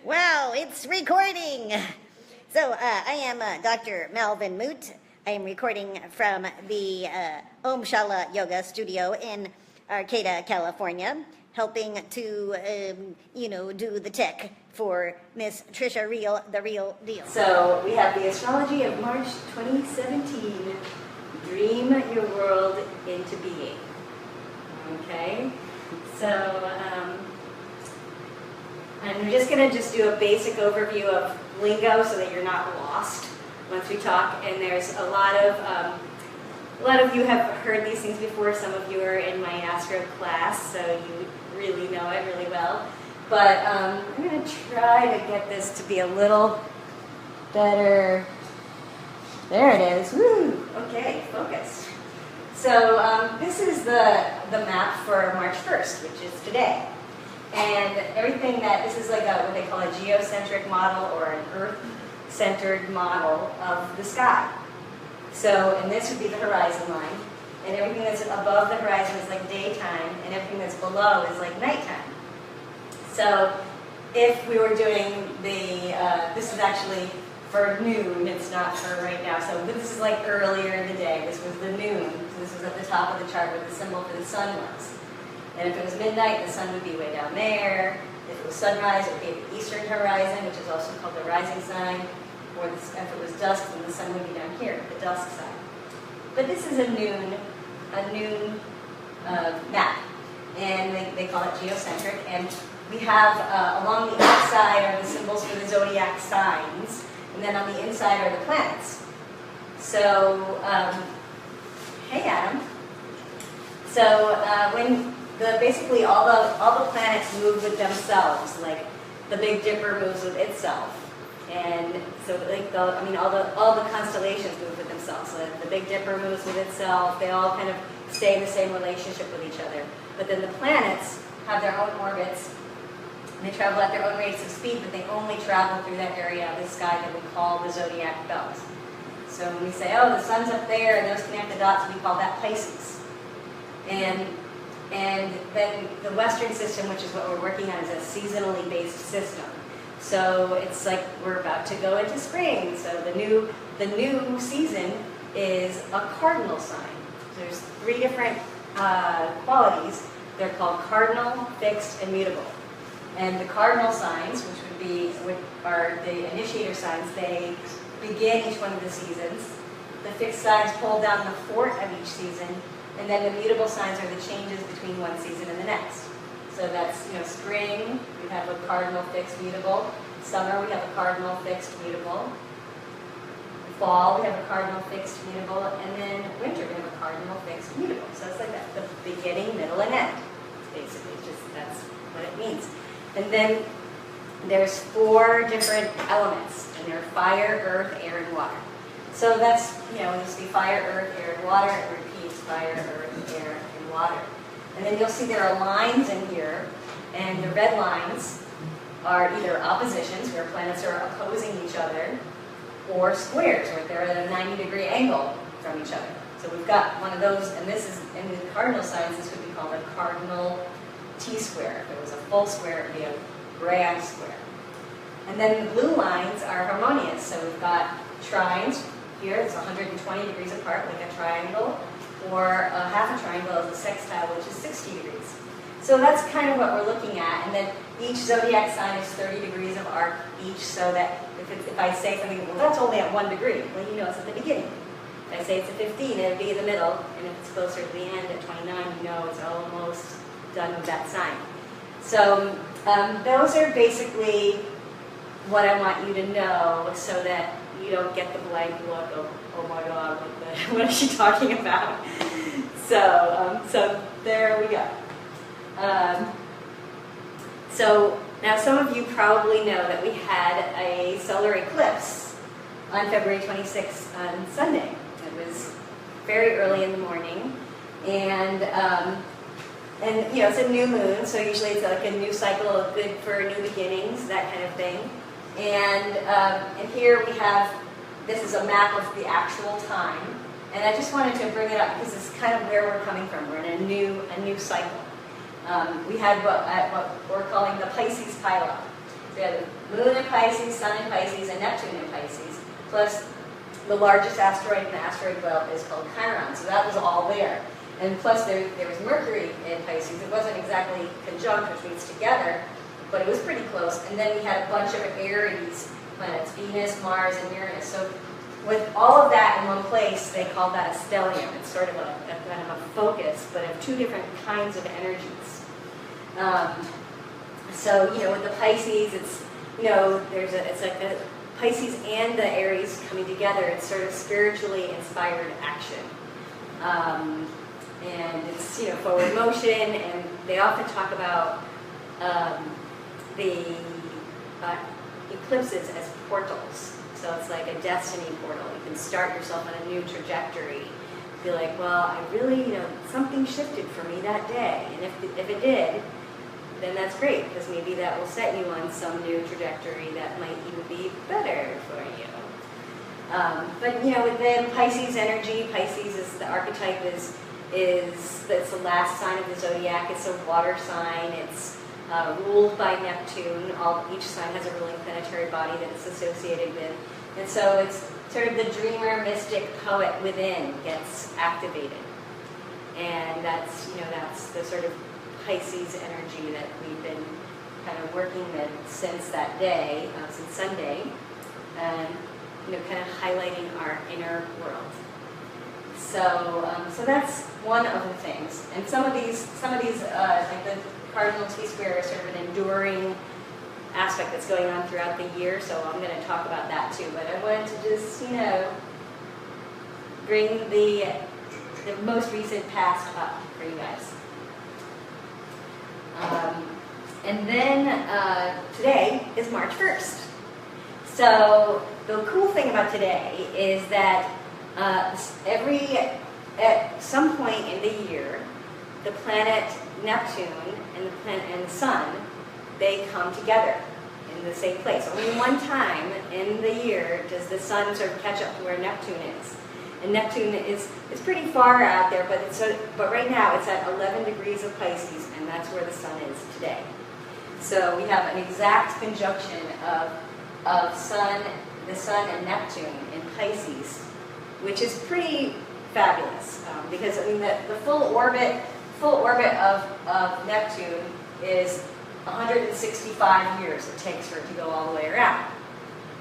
Wow, it's recording. So I am Dr. Melvin Moot. I am recording from the Om Shala Yoga Studio in Arcata, California, helping to, do the tech for Miss Tricia Riel, the real deal. So we have the astrology of March 2017. Dream your world into being. Okay? So, and we're just going to do a basic overview of lingo so that you're not lost once we talk. And there's a lot of you have heard these things before. Some of you are in my Astro class, so you really know it really well. But I'm going to try to get this to be a little better. There it is. Woo! Okay, focus. So this is the map for March 1st, which is today. And everything this is like what they call a geocentric model or an Earth-centered model of the sky. So, and this would be the horizon line. And everything that's above the horizon is like daytime, and everything that's below is like nighttime. So, if we were doing this is actually for noon, it's not for right now. So this is like earlier in the day. This was the noon. So this was at the top of the chart where the symbol for the sun was. And if it was midnight, the sun would be way down there. If it was sunrise, it would be at the eastern horizon, which is also called the rising sign. Or if it was dusk, then the sun would be down here, the dusk side. But this is a noon map. And they call it geocentric. And we have, along the outside are the symbols for the zodiac signs. And then on the inside are the planets. So, hey Adam. So when basically all the planets move with themselves, like the Big Dipper moves with itself, and so like all the constellations move with themselves. So the Big Dipper moves with itself. They all kind of stay in the same relationship with each other. But then the planets have their own orbits. And they travel at their own rates of speed, but they only travel through that area of the sky that we call the zodiac belt. So when we say, oh, the sun's up there, and those connect the dots, we call that Pisces. And then the Western system, which is what we're working on, is a seasonally based system. So it's like we're about to go into spring. So the new season is a cardinal sign. So there's 3 different qualities. They're called cardinal, fixed, and mutable. And the cardinal signs, which are the initiator signs, they begin each one of the seasons. The fixed signs pull down the fort of each season, and then the mutable signs are the changes between one season and the next. So that's, spring, we have a cardinal, fixed, mutable. Summer, we have a cardinal, fixed, mutable. Fall, we have a cardinal, fixed, mutable. And then winter, we have a cardinal, fixed, mutable. So it's like that, the beginning, middle, and end. Basically, that's what it means. And then there's 4 different elements, and they're fire, earth, air, and water. So that's, you'll see fire, earth, air, and water. It repeats fire, earth, air, and water. And then you'll see there are lines in here, and the red lines are either oppositions, where planets are opposing each other, or squares, where they're at a 90-degree angle from each other. So we've got one of those, and this is, in the cardinal signs, this would be called a cardinal T-square. If it was a full square, it would be a grand square. And then the blue lines are harmonious. So we've got trines here, it's 120 degrees apart, like a triangle, or a half a triangle is a sextile, which is 60 degrees. So that's kind of what we're looking at. And then each zodiac sign is 30 degrees of arc each, so that if I say something, well, that's only at 1 degree, well, it's at the beginning. If I say it's at 15, it would be in the middle, and if it's closer to the end at 29, it's almost done with that sign. So those are basically what I want you to know, so that you don't get the blank look of, oh my God, what is she talking about? So there we go. So now some of you probably know that we had a solar eclipse on February 26th on Sunday. It was very early in the morning, and it's a new moon, so usually it's like a new cycle, good for new beginnings, that kind of thing. And here we have, this is a map of the actual time, and I just wanted to bring it up because it's kind of where we're coming from. We're in a new cycle. We had what we're calling the Pisces pylon. So we had the Moon in Pisces, Sun in Pisces, and Neptune in Pisces, plus the largest asteroid in the asteroid belt is called Chiron, so that was all there. And plus there was Mercury in Pisces. It wasn't exactly conjunct, which means together, but it was pretty close. And then we had a bunch of Aries planets, Venus, Mars, and Uranus. So with all of that in one place, they call that a stellium. It's sort of a kind of a focus, but of two different kinds of energies. So, you know, with the Pisces, it's, you know, it's like the Pisces and the Aries coming together. It's sort of spiritually inspired action. And it's, you know, forward motion, and they often talk about the eclipses as portals. So it's like a destiny portal. You can start yourself on a new trajectory. Feel like, well, I really, you know, something shifted for me that day. And if it did, then that's great, because maybe that will set you on some new trajectory that might even be better for you. But, you know, within Pisces energy, Pisces is the archetype that's the last sign of the zodiac. It's a water sign. It's ruled by Neptune. Each sign has a ruling planetary body that it's associated with. And so it's sort of the dreamer, mystic, poet within gets activated. And that's, you know, that's the sort of Pisces energy that we've been kind of working with since that day, since Sunday, and, you know, kind of highlighting our inner world. So, so that's one of the things. And some of these, like the cardinal T-square is sort of an enduring aspect that's going on throughout the year, so I'm going to talk about that too. But I wanted to just, you know, bring the most recent past up for you guys. And then today is March 1st. So the cool thing about today is that at some point in the year, the planet Neptune and the Sun, they come together in the same place. Only one time in the year does the Sun sort of catch up to where Neptune is. And Neptune is pretty far out there, but right now it's at 11 degrees of Pisces, and that's where the Sun is today. So we have an exact conjunction of the Sun and Neptune in Pisces, which is pretty fabulous, because I mean the full orbit of Neptune is 165 years it takes for it to go all the way around.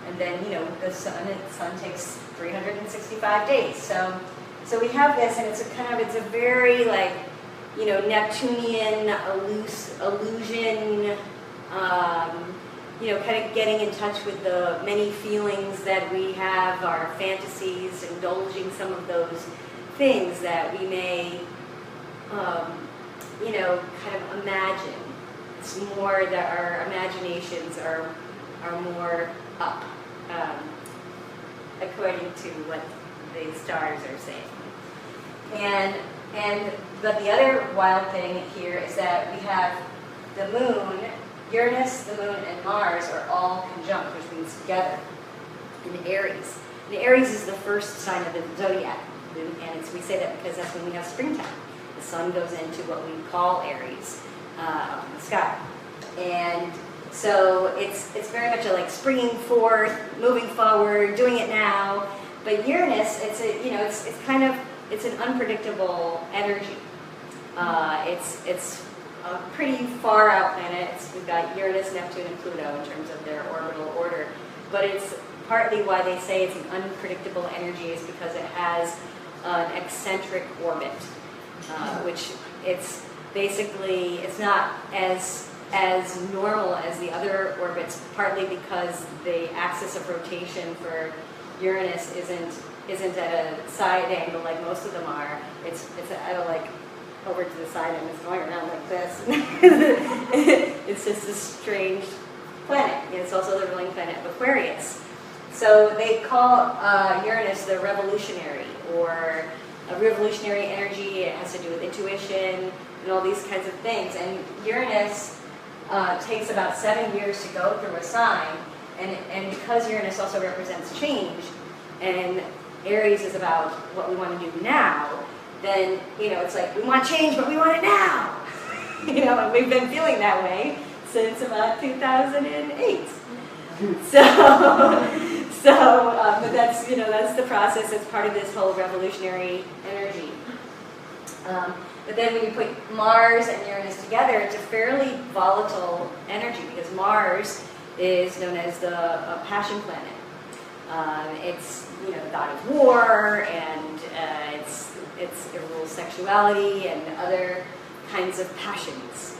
And then, you know, the sun takes 365 days. So we have this, and it's a very, like, you know, Neptunian illusion, you know, kind of getting in touch with the many feelings that we have, our fantasies, indulging some of those things that we may, you know, kind of imagine. It's more that our imaginations are more up, according to what the stars are saying. But the other wild thing here is that we have the moon, Uranus, the moon, and Mars are all conjunct, which means together, in Aries. And Aries is the first sign of the zodiac, and we say that because that's when we have springtime. The sun goes into what we call Aries up in the sky. And so it's very much a, like, springing forth, moving forward, doing it now. But Uranus, it's an unpredictable energy. It's a pretty far out planet. We've got Uranus, Neptune, and Pluto in terms of their orbital order. But it's partly why they say it's an unpredictable energy is because it has an eccentric orbit, which it's basically, it's not as normal as the other orbits, partly because the axis of rotation for Uranus isn't at a side angle like most of them are. It's at a, like, over to the side, and it's going around like this. It's just a strange planet. And it's also the ruling planet of Aquarius. So they call Uranus the revolutionary, or a revolutionary energy. It has to do with intuition and all these kinds of things. And Uranus takes about 7 years to go through a sign, and because Uranus also represents change, and Aries is about what we want to do now, then, you know, it's like, we want change, but we want it now. You know, and we've been feeling that way since about 2008. But that's, that's the process. It's part of this whole revolutionary energy. But then when you put Mars and Uranus together, it's a fairly volatile energy because Mars is known as the passion planet. It's, the god of war, and it rules sexuality and other kinds of passions.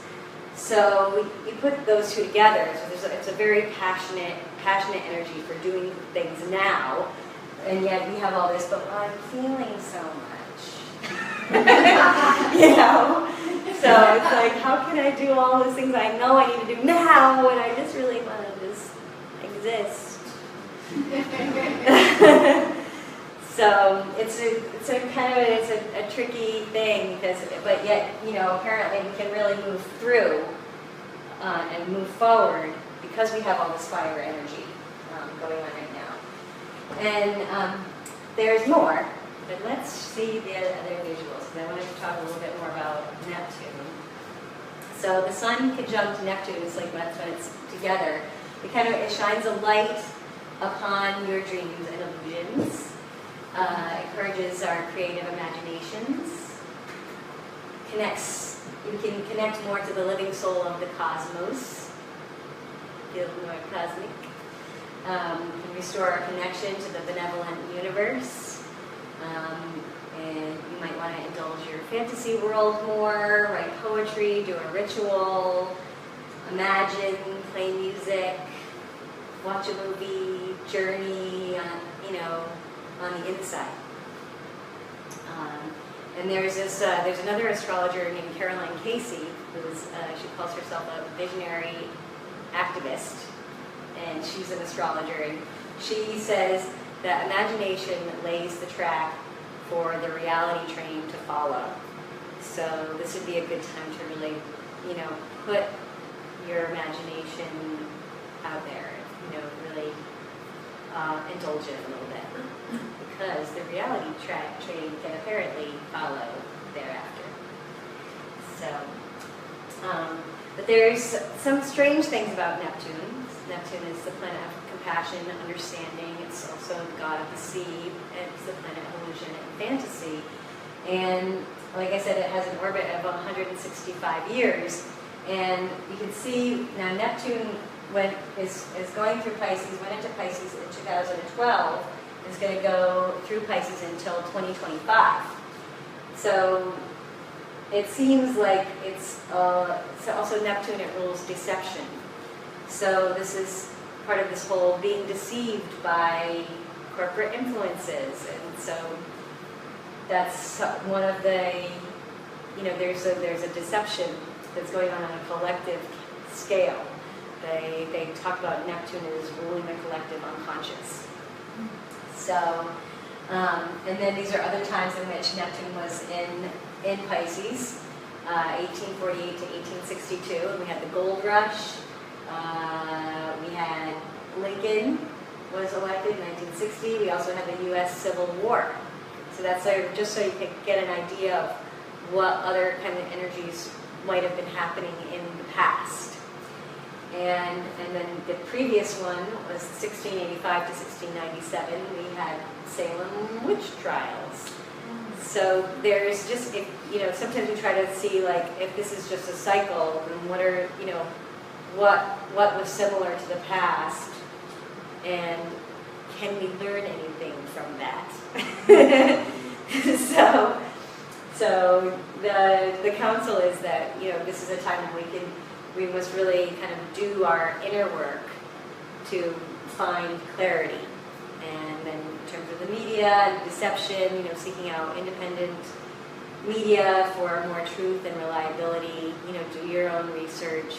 So you put those two together. So it's a very passionate energy for doing things now, and yet we have all this. But I'm feeling so much, So it's like, how can I do all those things I know I need to do now when I just really want to just exist? So it's a tricky thing but yet apparently we can really move through and move forward because we have all this fire energy going on right now. And there's more, but let's see the other visuals. Because I wanted to talk a little bit more about Neptune. So the Sun conjunct Neptune is like that's when it's together. It shines a light upon your dreams and illusions. Encourages our creative imaginations. You can connect more to the living soul of the cosmos. Feel more cosmic. Can restore our connection to the benevolent universe. And you might want to indulge your fantasy world more, write poetry, do a ritual, imagine, play music, watch a movie, journey, on the inside. And there's another astrologer named Caroline Casey, she calls herself a visionary activist, and she's an astrologer, and she says that imagination lays the track for the reality train to follow. So this would be a good time to really, put your imagination out there, really indulge it a little bit, because the reality train can apparently follow thereafter. So, but there's some strange things about Neptune. Neptune is the planet of compassion, understanding. It's also the god of the sea. It's the planet of illusion and fantasy. And like I said, it has an orbit of 165 years. And you can see now Neptune is going through Pisces, went into Pisces in 2012, is going to go through Pisces until 2025. So it seems like it's also Neptune, it rules deception. So this is part of this whole being deceived by corporate influences. And so that's one of the, there's a deception that's going on a collective scale. They talk about Neptune as ruling the collective unconscious. So, and then these are other times in which Neptune was in Pisces, 1848 to 1862, and we had the gold rush. We had Lincoln was elected in 1960. We also had the U.S. Civil War. So that's just so you can get an idea of what other kind of energies might have been happening in the past. And then the previous one was 1685 to 1697. We had Salem witch trials. So there's just, sometimes we try to see like if this is just a cycle, and what are, what was similar to the past, and can we learn anything from that? So the counsel is that this is a time when we must really kind of do our inner work to find clarity. And then in terms of the media and deception, seeking out independent media for more truth and reliability, do your own research.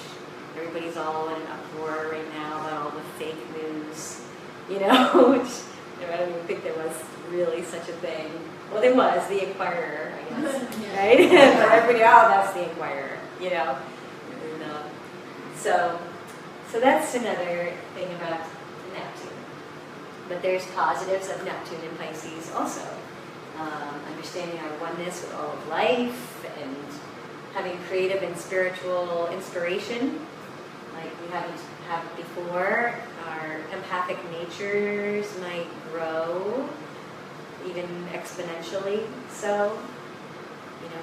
Everybody's all in an uproar right now about all the fake news, which I don't even think there was really such a thing. Well, there was, the Inquirer, I guess, right? But everybody, that's the Inquirer, So that's another thing about Neptune. But there's positives of Neptune in Pisces also. Understanding our oneness with all of life and having creative and spiritual inspiration. like we haven't had before. Our empathic natures might grow, even exponentially so,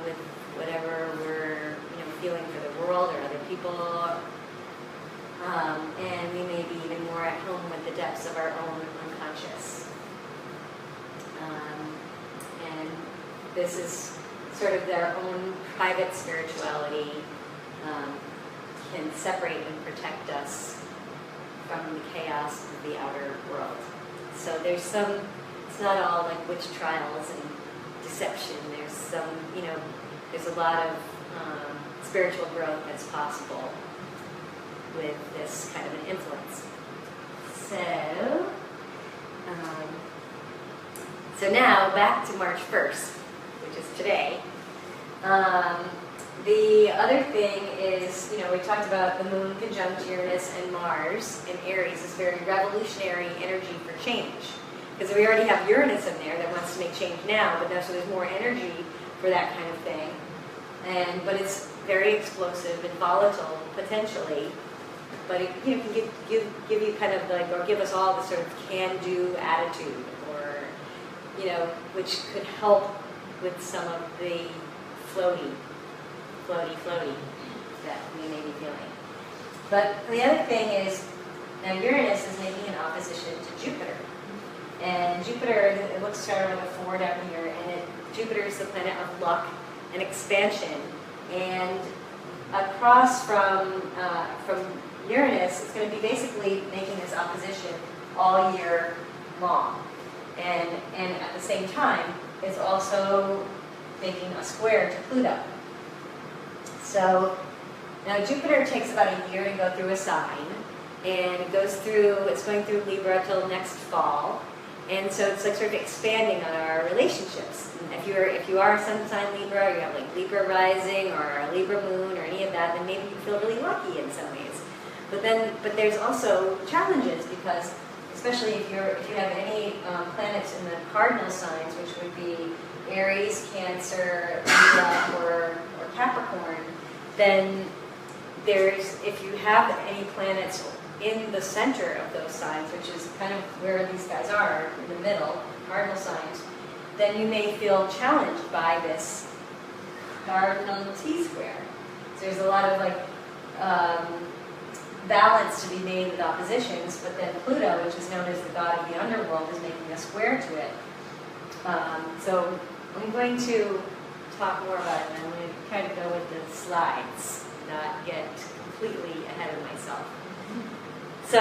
with whatever we're, feeling for the world or other people. And we may be even more at home with the depths of our own unconscious. And this is sort of their own private spirituality can separate and protect us from the chaos of the outer world. So there's some, it's not all like witch trials and deception. There's some, there's a lot of spiritual growth that's possible with this kind of an influence. So now back to March 1st, which is today. The other thing is, we talked about the moon conjunct Uranus and Mars, and Aries is very revolutionary energy for change. Because we already have Uranus in there that wants to make change now, but so there's more energy for that kind of thing. But it's very explosive and volatile, potentially. But it can give you kind of like, or give us all the sort of can-do attitude, or, which could help with some of the floaty that we may be feeling. But the other thing is, now Uranus is making an opposition to Jupiter. And Jupiter, it looks started with a 4 down here, and Jupiter is the planet of luck and expansion. And across from Uranus, it's going to be basically making this opposition all year long. And at the same time, it's also making a square to Pluto. So now Jupiter takes about a year to go through a sign, and it's going through Libra till next fall. And so it's like sort of expanding on our relationships. If you are sun sign Libra, or you have like Libra rising or a Libra moon or any of that, then maybe you feel really lucky in some ways. But there's also challenges, because especially if you have any planets in the cardinal signs, which would be Aries, Cancer, Libra, or Capricorn, then if you have any planets in the center of those signs, which is kind of where these guys are, in the middle, cardinal signs, then you may feel challenged by this cardinal T-square. So there's a lot of balance to be made with oppositions, but then Pluto, which is known as the god of the underworld, is making a square to it. So I'm going to talk more about it, and I'm going to try to go with the slides, not get completely ahead of myself. So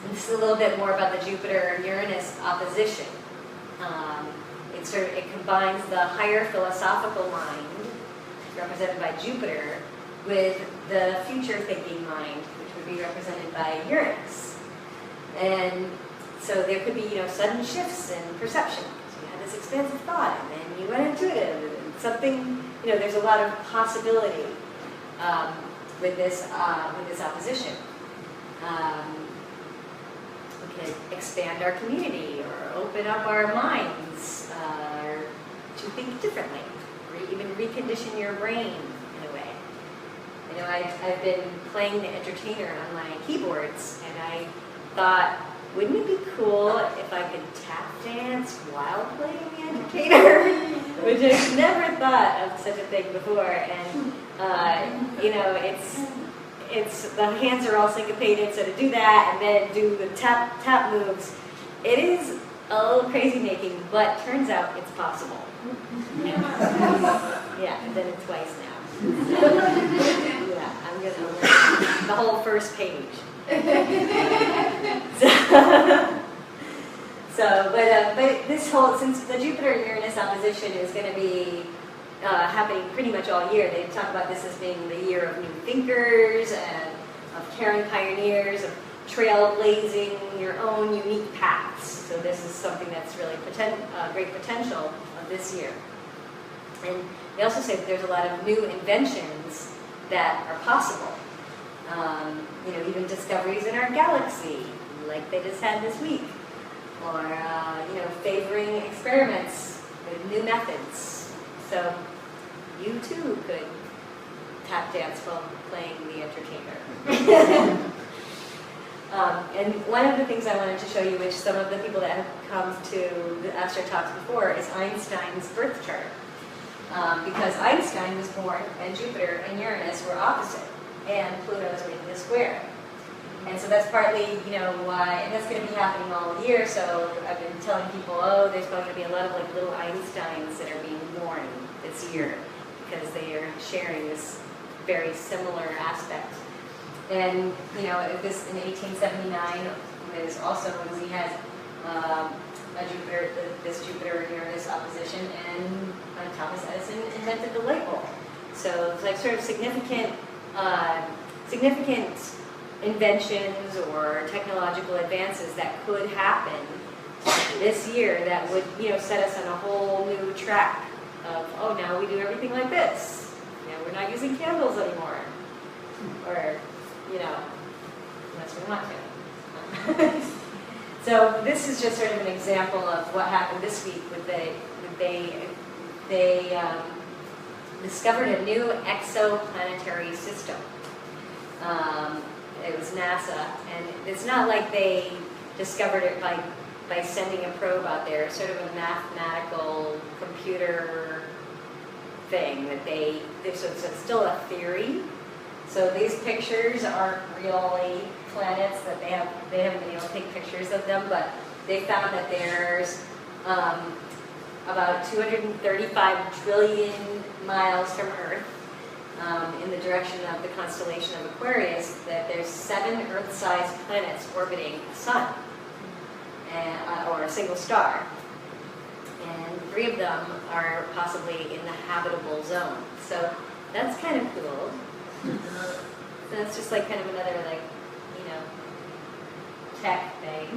this is a little bit more about the Jupiter-Uranus opposition. It combines the higher philosophical mind, represented by Jupiter, with the future-thinking mind, which would be represented by Uranus. And so there could be, sudden shifts in perception. So you had this expansive thought, and then you went intuitive, and something, there's a lot of possibility with this opposition. We could expand our community, or open up our minds to think differently, or even recondition your brain in a way. I've been playing the entertainer on my keyboards, and I thought, wouldn't it be cool if I could tap dance while playing the entertainer? Which I've never thought of such a thing before. And it's the hands are all syncopated, so to do that and then do the tap moves, it is a little crazy making, but turns out it's possible. Yeah, I've done it twice now. Yeah, I'm gonna learn the whole first page. But this whole, since the Jupiter-Uranus opposition is going to be happening pretty much all year, they talk about this as being the year of new thinkers and of caring pioneers, of trailblazing your own unique paths. So this is something that's really great potential of this year. And they also say that there's a lot of new inventions that are possible. Even discoveries in our galaxy, like they just had this week. Or, favoring experiments with new methods. So you too could tap dance while playing the entertainer. And one of the things I wanted to show you, which some of the people that have come to the Astro Talks before, is Einstein's birth chart. Because Einstein was born, and Jupiter and Uranus were opposite, and Pluto's in the square. And so that's partly, why, and that's going to be happening all year, so I've been telling people, oh, there's going to be a lot of like little Einsteins that are being born this year, because they are sharing this very similar aspect. And, this in 1879, there's also when we had this Jupiter and Uranus opposition, and Thomas Edison invented the light bulb. So it's like sort of significant inventions or technological advances that could happen this year that would, set us on a whole new track of, oh, now we do everything like this. We're not using candles anymore. Or, unless we want to. So this is just sort of an example of what happened this week. They discovered a new exoplanetary system. It was NASA, and it's not like they discovered it by sending a probe out there. It's sort of a mathematical computer thing that so it's still a theory. So these pictures aren't really planets that they haven't been able to take pictures of them, but they found that there's about 235 trillion miles from Earth in the direction of the constellation of Aquarius, that there's 7 Earth-sized planets orbiting the Sun, or a single star. And 3 of them are possibly in the habitable zone. So that's kind of cool. So it's just like kind of another tech thing.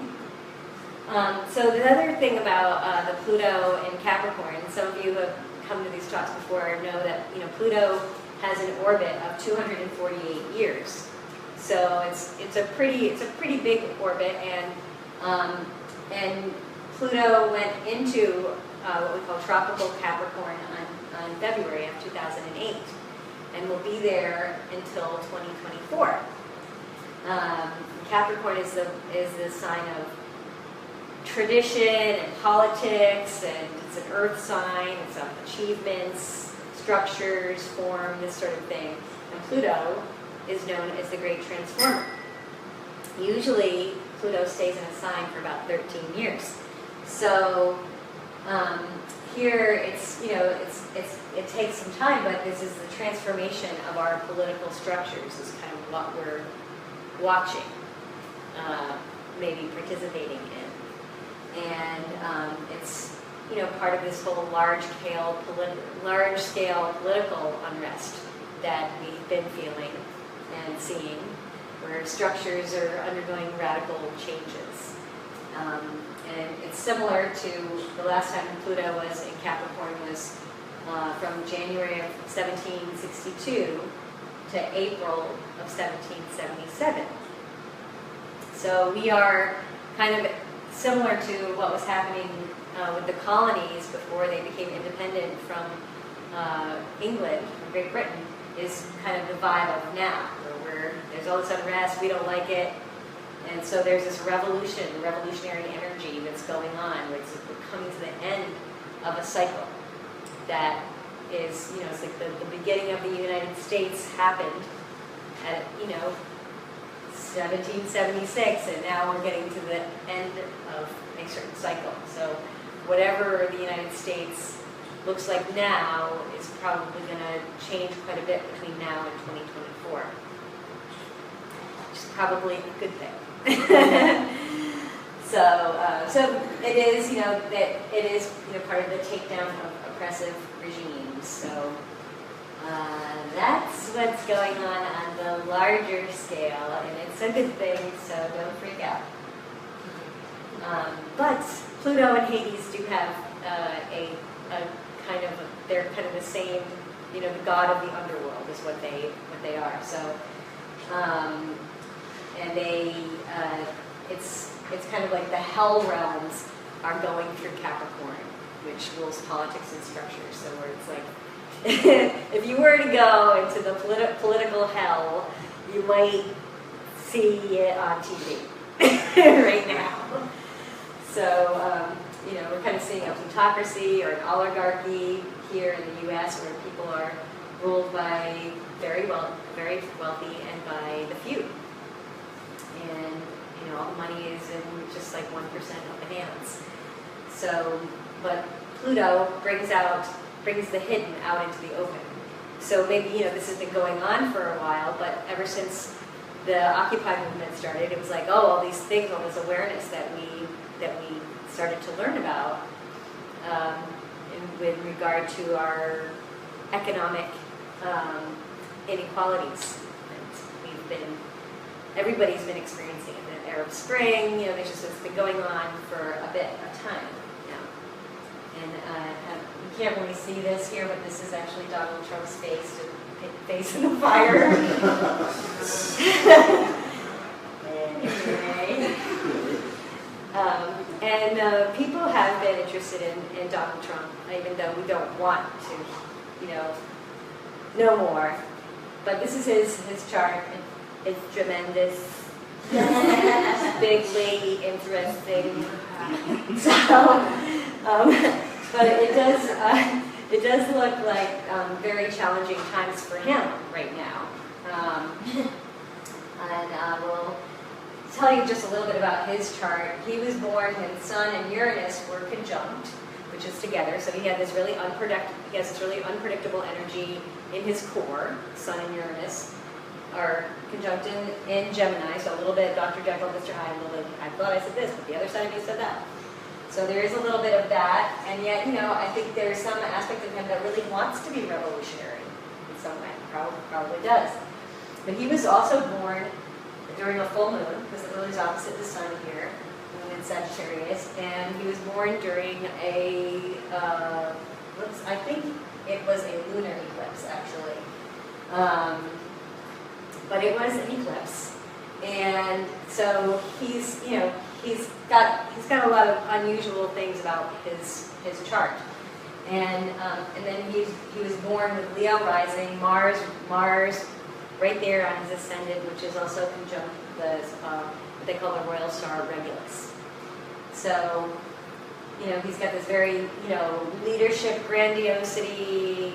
So the other thing about the Pluto in Capricorn, some of you who have come to these talks before know that Pluto has an orbit of 248 years. So it's a pretty big orbit, and Pluto went into what we call tropical Capricorn on February of 2008. And will be there until 2024. Capricorn is the sign of tradition and politics, and it's an earth sign. It's of achievements, structures, form, this sort of thing. And Pluto is known as the great transformer. Usually, Pluto stays in a sign for about 13 years. So here it takes some time, but this is the transformation of our political structures is kind of what we're watching, maybe participating in. And it's part of this whole large-scale political unrest that we've been feeling and seeing, where structures are undergoing radical changes. And it's similar to the last time Pluto was in Capricorn was from January of 1762 to April of 1777. So we are kind of similar to what was happening with the colonies before they became independent from England, from Great Britain, is kind of the vibe of now, where there's all this unrest, we don't like it. And so there's this revolutionary energy that's going on. We're coming to the end of a cycle that is, it's like the beginning of the United States happened at, 1776, and now we're getting to the end of a certain cycle. So whatever the United States looks like now is probably going to change quite a bit between now and 2024, which is probably a good thing. So it is, that it is, part of the takedown of oppressive regimes. So that's what's going on the larger scale, and it's a good thing. So don't freak out. But Pluto and Hades do have they're kind of the same. The god of the underworld is what they are. So. And it's kind of like the hell realms are going through Capricorn, which rules politics and structure. So where it's like if you were to go into the political hell, you might see it on TV right now. So, you know, we're kind of seeing a plutocracy or an oligarchy here in the U.S. where people are ruled by very wealthy and by the few. And, you know, all the money is in just like 1% of the hands. So, but Pluto brings the hidden out into the open. So maybe, you know, this has been going on for a while, but ever since the Occupy movement started, it was like, oh, all these things, all this awareness that we started to learn about with regard to our economic inequalities. And everybody's been experiencing it. The Arab Spring, you know, it's been going on for a bit of time now. And you can't really see this here, but this is actually Donald Trump's face in the fire. Anyway. And people have been interested in Donald Trump, even though we don't want to, you know more. But this is his chart. It's tremendous, bigly interesting. So, but it does look like very challenging times for him right now. And we'll tell you just a little bit about his chart. He was born when Sun and Uranus were conjunct, which is together. So he has this really unpredictable energy in his core. Sun and Uranus are conjunct in Gemini, so a little bit Dr. Jekyll, Mr. Hyde, a little bit, I thought I said this, but the other side of you said that. So there is a little bit of that, and yet, you know, I think there's some aspect of him that really wants to be revolutionary in some way, probably does. But he was also born during a full moon, because the moon is opposite the sun here, moon in Sagittarius, and he was born during I think it was a lunar eclipse, actually. But it was an eclipse, and so he's got a lot of unusual things about his chart, and then he was born with Leo rising, Mars right there on his ascendant, which is also conjunct what they call the royal star Regulus. So, you know, he's got this very, you know, leadership, grandiosity,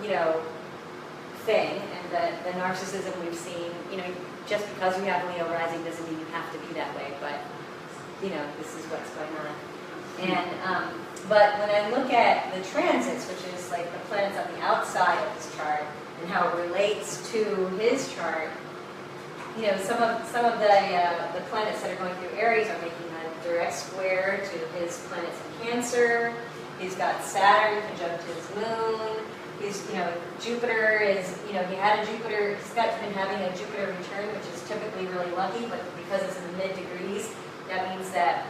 you know, thing, and the narcissism we've seen, you know, just because you have Leo rising doesn't mean you have to be that way, but, you know, this is what's going on. And, but when I look at the transits, which is like the planets on the outside of his chart, and how it relates to his chart, you know, some of the planets that are going through Aries are making a direct square to his planets in Cancer. He's got Saturn conjunct his moon. He's, you know, Jupiter is, you know, he's been having a Jupiter return, which is typically really lucky, but because it's in the mid degrees, that means that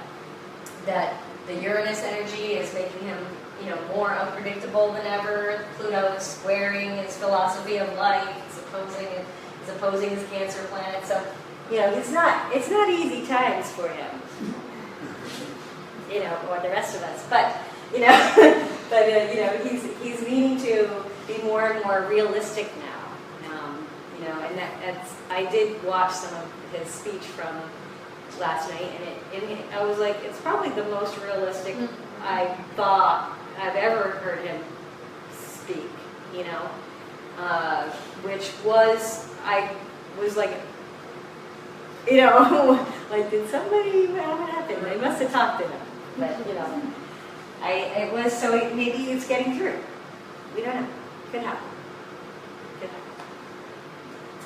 the Uranus energy is making him, you know, more unpredictable than ever. Pluto is squaring his philosophy of life. It's opposing his Cancer planet. So, you know, it's not easy times for him. You know, or the rest of us. But, you know, you know, he's needing to be more and more realistic now. You know, and that's I did watch some of his speech from last night, and I was like, it's probably the most realistic I thought I've ever heard him speak, you know, which was, I was like, you know, like, did somebody, what happened? They must have talked to him, but, you know, it was, so maybe it's getting through. We don't know. Could happen. Could happen.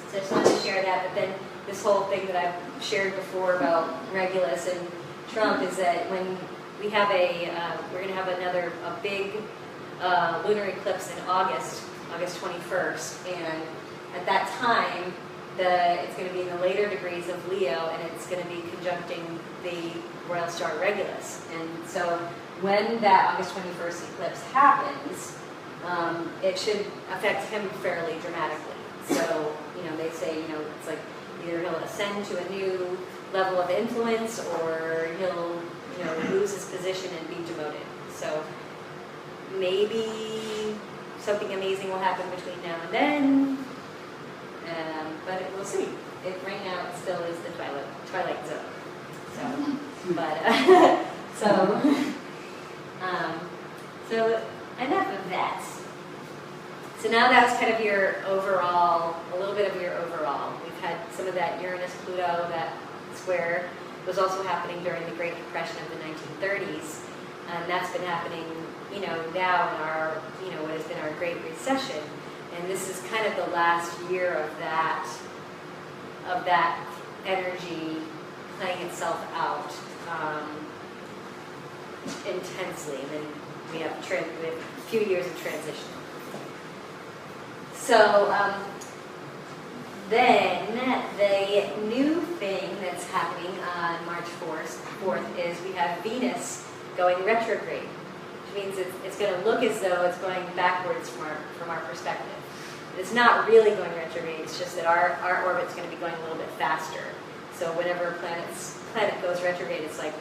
So I just wanted to share that, but then this whole thing that I've shared before about Regulus and Trump is that when we have we're going to have a big lunar eclipse in August 21st, and at that time, it's going to be in the later degrees of Leo, and it's going to be conjuncting the royal star Regulus. And so when that August 21st eclipse happens, it should affect him fairly dramatically. So, you know, they say, you know, it's like either he'll ascend to a new level of influence, or he'll, you know, lose his position and be demoted. So maybe something amazing will happen between now and then, but we'll see. Right now, it still is the twilight zone. So, but so enough of that. So now that's kind of your overall, a little bit of your overall. We've had some of that Uranus-Pluto, that square was also happening during the Great Depression of the 1930s, and that's been happening, now in our, what has been our Great Recession, and this is kind of the last year of that energy playing itself out intensely, and then we have a few years of transition. So then the new thing that's happening on March 4th is we have Venus going retrograde, which means it's going to look as though it's going backwards from our perspective. It's not really going retrograde, it's just that our orbit's going to be going a little bit faster. So whenever a planet goes retrograde, it's like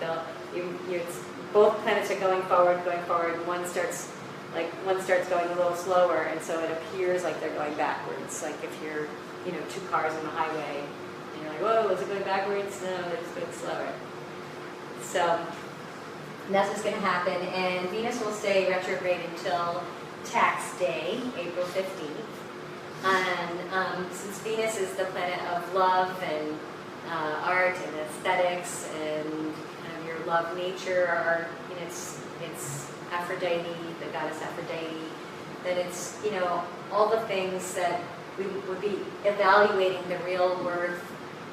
both planets are going forward, one starts going a little slower, and so it appears like they're going backwards. Like if you're, two cars on the highway, and you're like, whoa, is it going backwards? No, they're just going slower. So that's what's going to happen, and Venus will stay retrograde until tax day, April 15th. And since Venus is the planet of love and art and aesthetics and kind of your love nature, or it's Aphrodite, the goddess Aphrodite, that it's all the things that we would be evaluating the real worth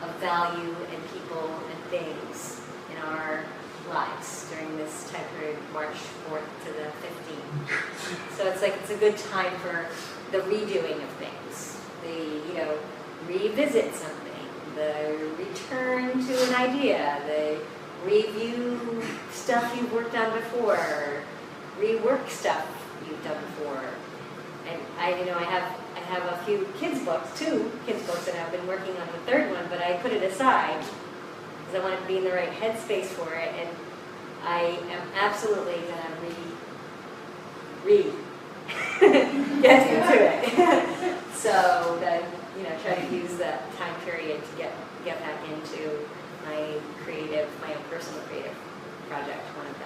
of value and people and things in our lives during this time period, March 4th to the 15th. So it's a good time for the redoing of things, the revisit something, the return to an idea, the review stuff you've worked on before, rework stuff you've done before. And I have a few kids books, 2 kids books, and I've been working on the 3rd one, but I put it aside because I wanted to be in the right headspace for it, and I am absolutely going to get into it. So that try to use that time period to get back into my own personal creative project, one of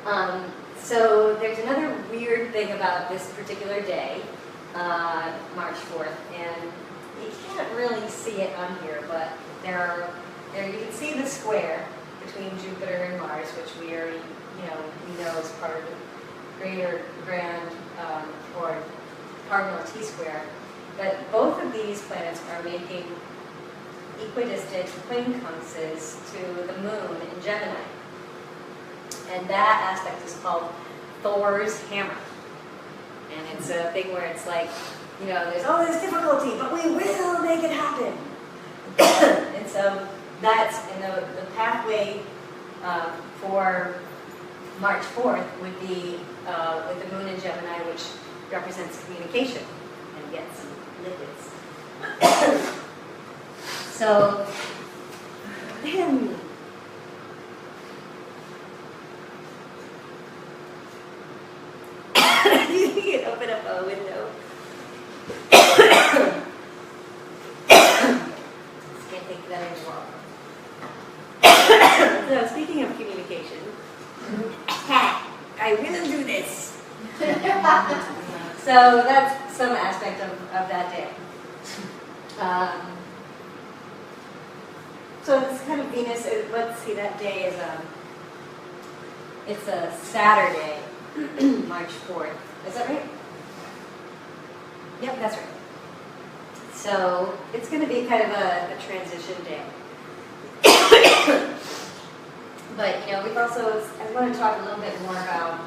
them. So there's another weird thing about this particular day, March 4th, and you can't really see it on here, but there you can see the square between Jupiter and Mars, which we already we know is part of the greater grand or cardinal T-square. But both of these planets are making equidistant quincunxes to the moon in Gemini. And that aspect is called Thor's hammer. And it's a thing where it's like, there's all this difficulty, but we will make it happen. And so that's, and the pathway for March 4th would be with the moon in Gemini, which represents communication and get some liquids. So, you can open up a window. Just can't think of that anymore. So, speaking of communication, I will do this. So that's some aspect of that day. So it's kind of Venus. Let's see, that day is it's a Saturday, March 4th. Is that right? Yep, that's right. So it's going to be kind of a transition day. But we've also, I want to talk a little bit more about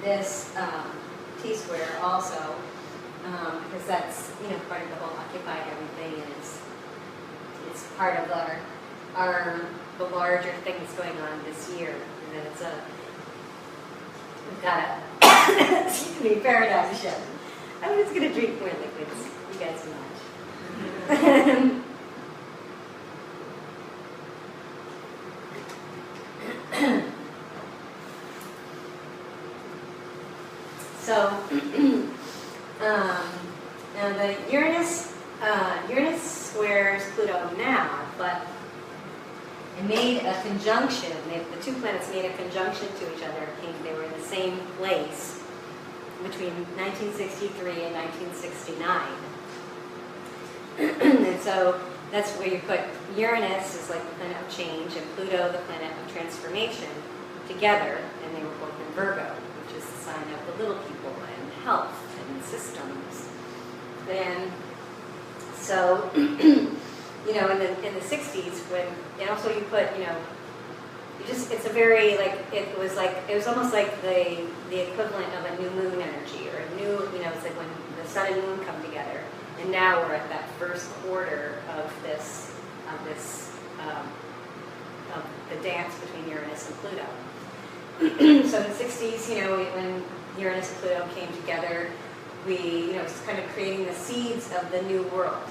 this T-square also, because that's part of the whole Occupy everything, and it's part of the larger things going on this year. And then we've got a excuse me, paradigm shift. I'm just gonna drink more liquids. You guys can watch. Pluto now, but it made a conjunction. The two planets made a conjunction to each other. They were in the same place between 1963 and 1969. And so that's where you put Uranus is like the planet of change and Pluto, the planet of transformation, together, and they were both in Virgo, which is the sign of the little people and health and systems. Then, so, you know, in the 60s, when, and also you put, you know, it's a very, like, it was almost like the equivalent of a new moon energy, or a new, you know, it's like when the sun and moon come together. And now we're at that first quarter of the dance between Uranus and Pluto. So in the 60s, you know, when Uranus and Pluto came together, you know, it's kind of creating the seeds of the new world.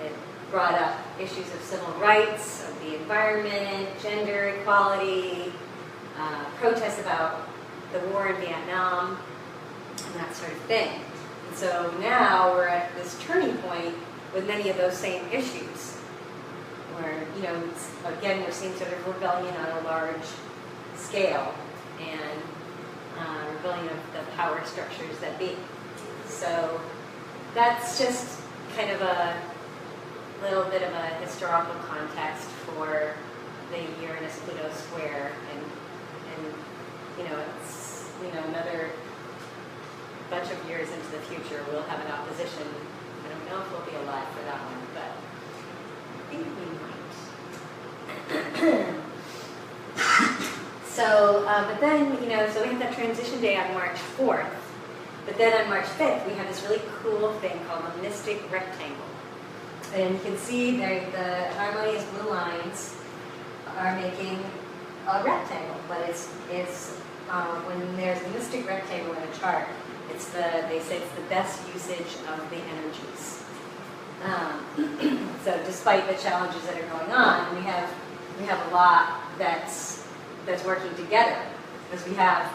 It brought up issues of civil rights, of the environment, gender equality, protests about the war in Vietnam, and that sort of thing. And so now we're at this turning point with many of those same issues, where, you know, again, we're seeing sort of rebellion on a large scale, and rebellion of the power structures that be. So that's just kind of a little bit of a historical context for the Uranus-Pluto square, and you know, it's, you know, another bunch of years into the future we'll have an opposition. I don't know if we'll be alive for that one, but I think we might. So, but then, you know, so we have that transition day on March 4th, but then on March 5th we have this really cool thing called the mystic rectangle. And you can see there the harmonious blue lines are making a rectangle, but it's when there's a mystic rectangle in a chart, they say it's the best usage of the energies. So despite the challenges that are going on, we have a lot that's working together, because we have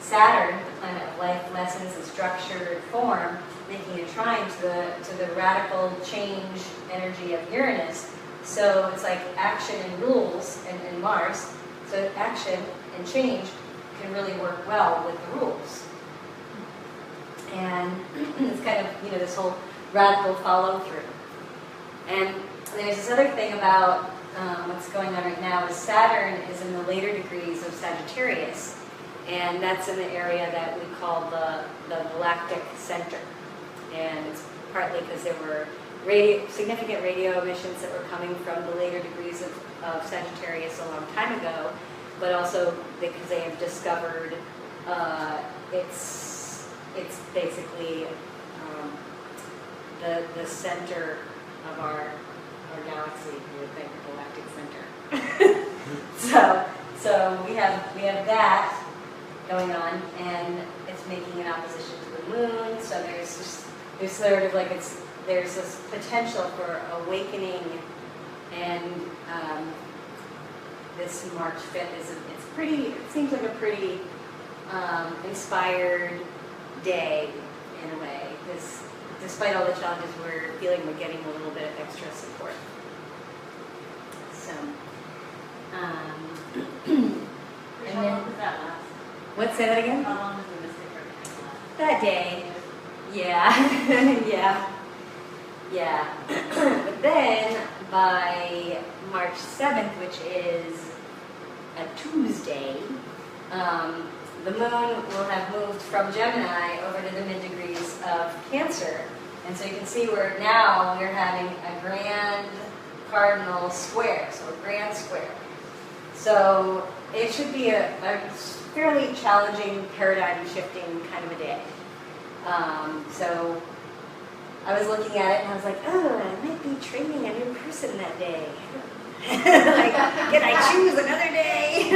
Saturn, the planet of life, lessons, and structured form, making a trine to the radical change energy of Uranus. So it's like action and rules, and Mars. So action and change can really work well with the rules. And it's kind of, you know, this whole radical follow through. And there's this other thing about what's going on right now is Saturn is in the later degrees of Sagittarius, and that's in the area that we call the galactic center. And it's partly because there were significant radio emissions that were coming from the later degrees of Sagittarius a long time ago, but also because they have discovered it's basically the center of our galaxy, you would think, galactic center. So we have that going on, and it's making an opposition to the moon. So there's sort of like there's this potential for awakening, and this March 5th it seems like a pretty inspired day in a way, because despite all the challenges we're feeling, we're getting a little bit of extra support. So, How long does that last? What, say that again? How long does the mystic rectangle last? That day. Yeah. Yeah. But then by March 7th, which is a Tuesday, the moon will have moved from Gemini over to the mid-degrees of Cancer. And so you can see we're having a grand cardinal square, so a grand square. So it should be a fairly challenging, paradigm-shifting kind of a day. So I was looking at it and I was like, oh, I might be training a new person that day. Like, can I choose another day?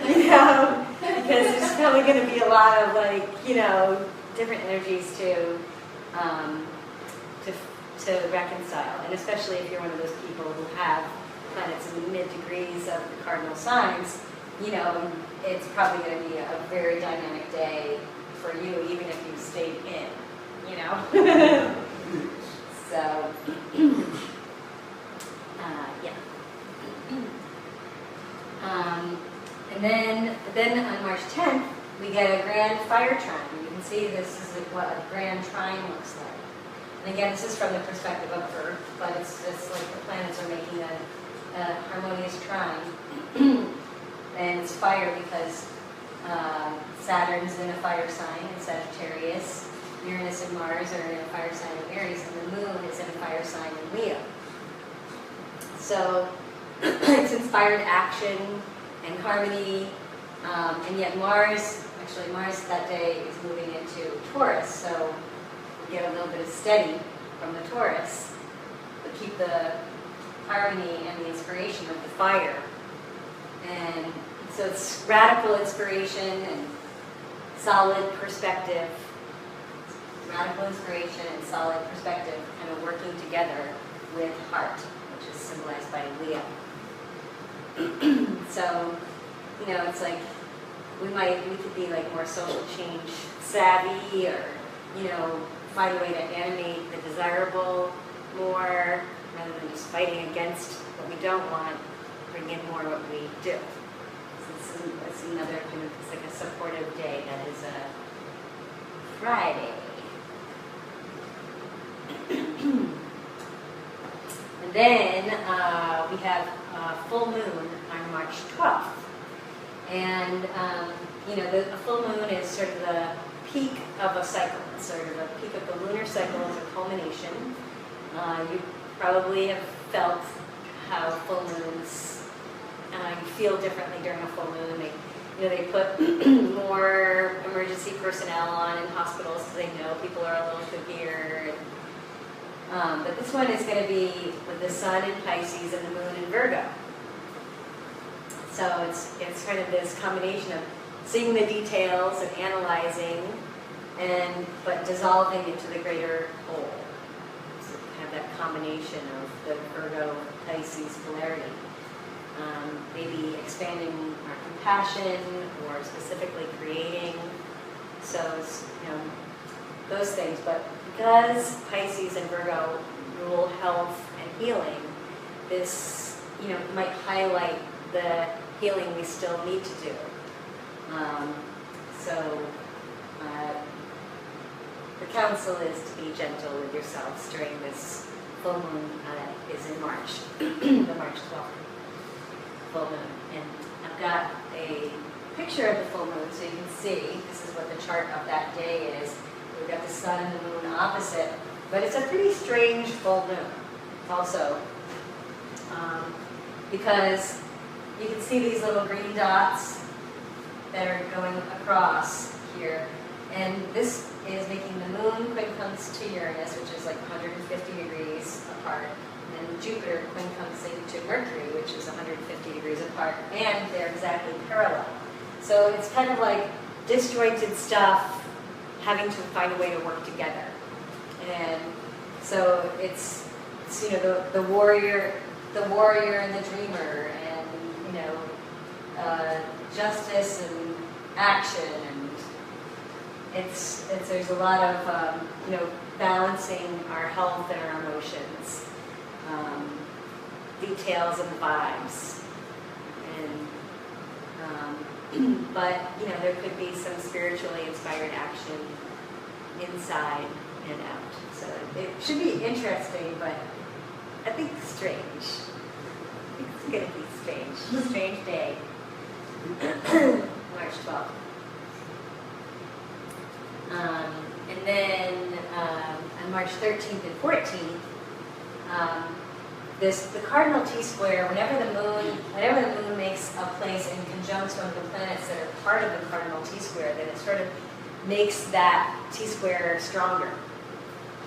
You know, because there's probably going to be a lot of, like, you know, different energies to reconcile, and especially if you're one of those people who have planets in the mid-degrees of the cardinal signs, you know, it's probably going to be a very dynamic day for you, even if you stayed in, you know. So, March 10th, we get a grand fire trine. You can see this is what a grand trine looks like. And again, this is from the perspective of Earth, but it's just like the planets are making a harmonious trine. And it's fire because Saturn's in a fire sign in Sagittarius, Uranus and Mars are in a fire sign in Aries, and the moon is in a fire sign in Leo. So it's inspired action and harmony, and yet Mars that day is moving into Taurus, so we get a little bit of steady from the Taurus, but keep the harmony and the inspiration of the fire. And so it's radical inspiration and solid perspective, radical inspiration and solid perspective kind of working together with heart, which is symbolized by Leo. So, it's like we could be like more social change savvy, or, find a way to animate the desirable more rather than just fighting against what we don't want, bring in more what we do. So it's another kind of, it's like a supportive day that is a Friday. And then we have full moon on March 12th. And, the full moon is sort of the peak of a cycle. It's sort of a peak of the lunar cycle as a culmination. You probably have felt how full moons, you feel differently during a full moon. They put more emergency personnel on in hospitals because they know people are a little severe. But this one is going to be with the sun in Pisces and the moon in Virgo. So it's kind of this combination of seeing the details and analyzing, but dissolving into the greater whole. So kind of that combination of the Virgo-Pisces polarity. Maybe expanding our compassion or specifically creating. So it's, those things. But because Pisces and Virgo rule health and healing, this, might highlight the healing we still need to do. The counsel is to be gentle with yourselves during this full moon is in March, the March 12th full moon. And I've got a picture of the full moon so you can see, this is what the chart of that day is. We've got the sun and the moon opposite, but it's a pretty strange full moon also, because you can see these little green dots that are going across here, and this is making the moon quincunx to Uranus, which is like 150 degrees apart, and then Jupiter quincunxing to Mercury, which is 150 degrees apart, and they're exactly parallel. So it's kind of like disjointed stuff having to find a way to work together. And so it's the warrior and the dreamer, and justice and action, and there's a lot of balancing our health and our emotions, details and vibes, and but there could be some spiritually inspired action inside and out. So it should be interesting, but I think strange. I think it's going to be strange. Strange day. March 12th. And then on March 13th and 14th, the cardinal T-square, whenever the moon makes a place and conjuncts one of the planets that are part of the cardinal T-square, then it sort of makes that T-square stronger.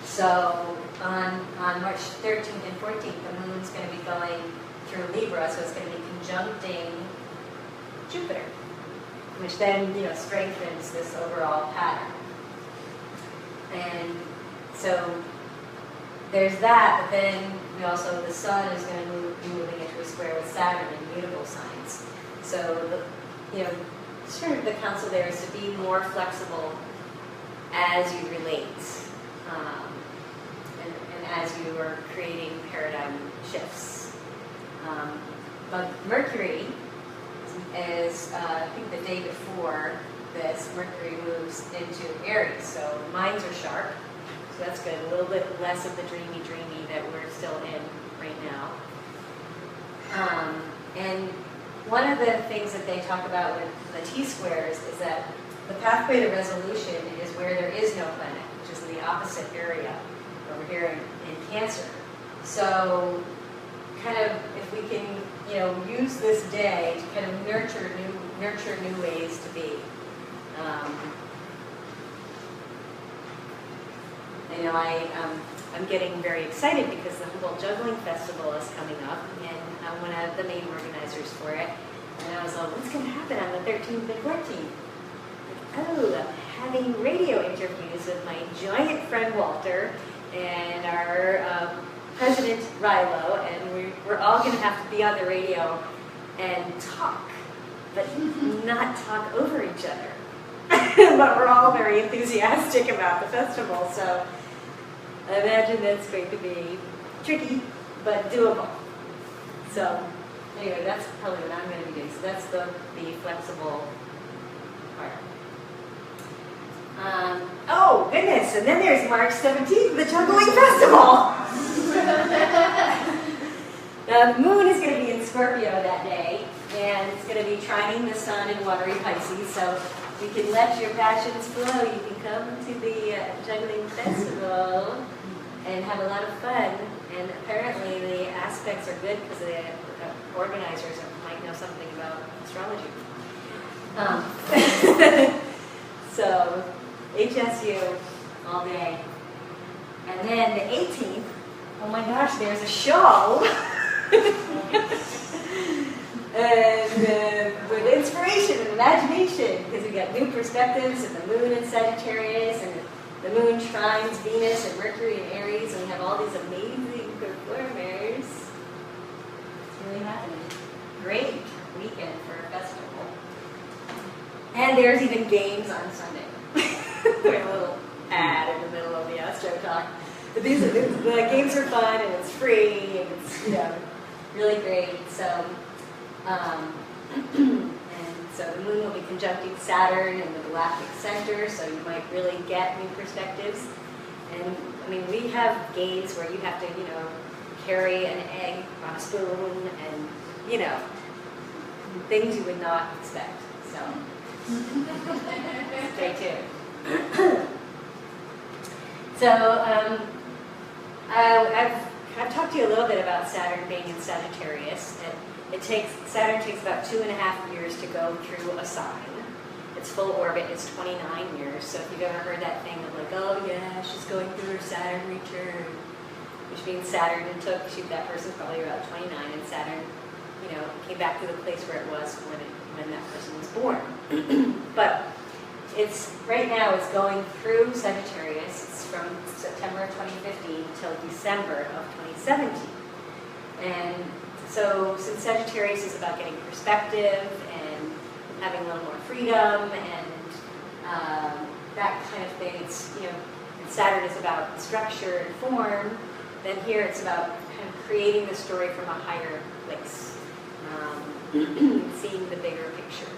So on March 13th and 14th, the moon's going to be going through Libra, so it's going to be conjuncting Jupiter, which then strengthens this overall pattern. And so there's that, but then the sun is going to be moving into a square with Saturn in mutable signs. So sort of the counsel there is to be more flexible as you relate, and as you are creating paradigm shifts. But Mercury is is, I think the day before this, Mercury moves into Aries. So minds are sharp. So that's good. A little bit less of the dreamy that we're still in right now. And one of the things that they talk about with the T-squares is that the pathway to resolution is where there is no planet, which is in the opposite area over here in Cancer. So kind of if we can, use this day to kind of nurture new ways to be. I'm getting very excited because the Humboldt Juggling Festival is coming up, and I'm one of the main organizers for it. And I was like, what's going to happen on the 13th and 14th? I'm having radio interviews with my giant friend Walter and our president Riel, and we're all going to have to be on the radio and talk, but not talk over each other. But we're all very enthusiastic about the festival, so I imagine that's going to be tricky, but doable. So anyway, that's probably what I'm going to be doing. So that's the flexible part. Oh, goodness, and then there's March 17th, the Juggling Festival. Now, the moon is going to be in Scorpio that day, and it's going to be trining the sun in watery Pisces, so you can let your passions flow. You can come to the Juggling Festival and have a lot of fun, and apparently the aspects are good because the organizers might know something about astrology. So, HSU all day. And then the 18th, oh my gosh, there's a show. And with inspiration and imagination, because we got new perspectives and the moon in Sagittarius, and the moon trines Venus and Mercury in Aries, and we have all these amazing performers. It's really happening. Great weekend for a festival. And there's even games on Sunday. We have a little ad in the middle of the Astro talk. But the games are fun, and it's free, and it's really great. So, and so the moon will be conjuncting Saturn in the galactic center, so you might really get new perspectives. And I mean, we have games where you have to, carry an egg on a spoon, and things you would not expect. So, stay tuned. So, I've talked to you a little bit about Saturn being in Sagittarius. Saturn takes about 2.5 years to go through a sign. Its full orbit is 29 years. So if you've ever heard that thing of like, oh yeah, she's going through her Saturn return, which means Saturn that person's probably about 29, and Saturn, came back to the place where it was when that person was born. But right now it's going through Sagittarius. It's from September of 2015 till December of 2017. And so since Sagittarius is about getting perspective and having a little more freedom and that kind of thing, and Saturn is about structure and form, then here it's about kind of creating the story from a higher place, seeing the bigger picture.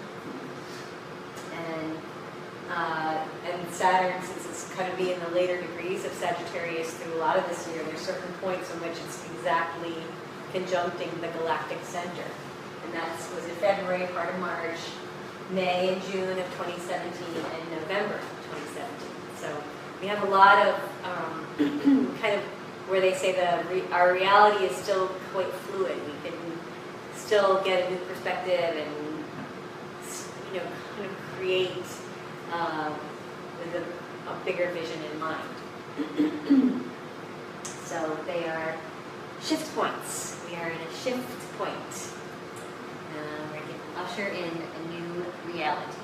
And Saturn, since it's going to be in the later degrees of Sagittarius through a lot of this year, there's certain points in which it's exactly conjuncting the galactic center. And that was in February, part of March, May and June of 2017, and November of 2017. So we have a lot of kind of where they say our reality is still quite fluid. We can still get a new perspective and kind of create with a bigger vision in mind. So they are shift points. We are in a shift point. We're going to usher in a new reality.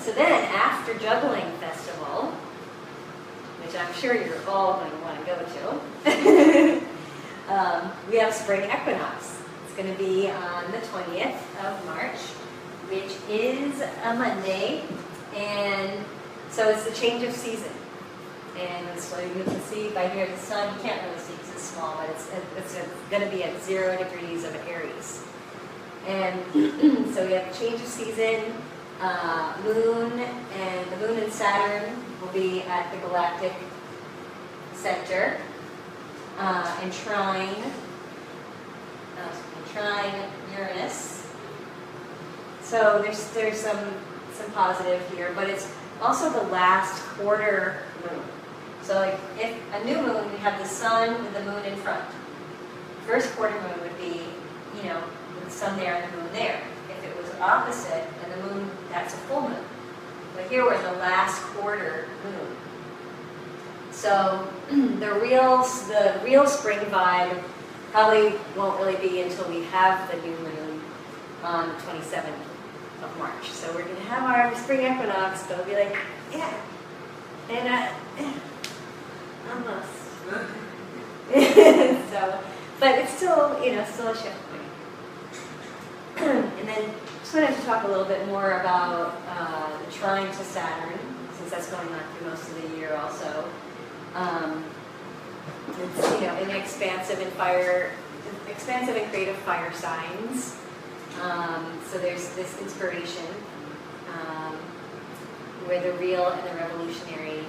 So then, after Juggling Festival, which I'm sure you're all going to want to go to, we have Spring Equinox. It's going to be on the 20th of March, which is a Monday, and so it's the change of season. And so you can see by here the sun, you can't really see because is small, but it's going to be at 0 degrees of Aries. And so we have change of season, moon, and the moon and Saturn will be at the galactic center, and trine Uranus. So there's some positive here, but it's also the last quarter moon. So like if a new moon, we have the sun with the moon in front. First quarter moon would be, with the sun there and the moon there. If it was opposite and the moon, that's a full moon. But here we're the last quarter moon. So the real spring vibe probably won't really be until we have the new moon on the 27th of March. So we're going to have our spring equinox, but it'll be like, yeah, and almost. So, but it's still, still a shift point. And then just wanted to talk a little bit more about the trine to Saturn, since that's going on through most of the year also. It's, in expansive and creative fire signs. So there's this inspiration where the real and the revolutionary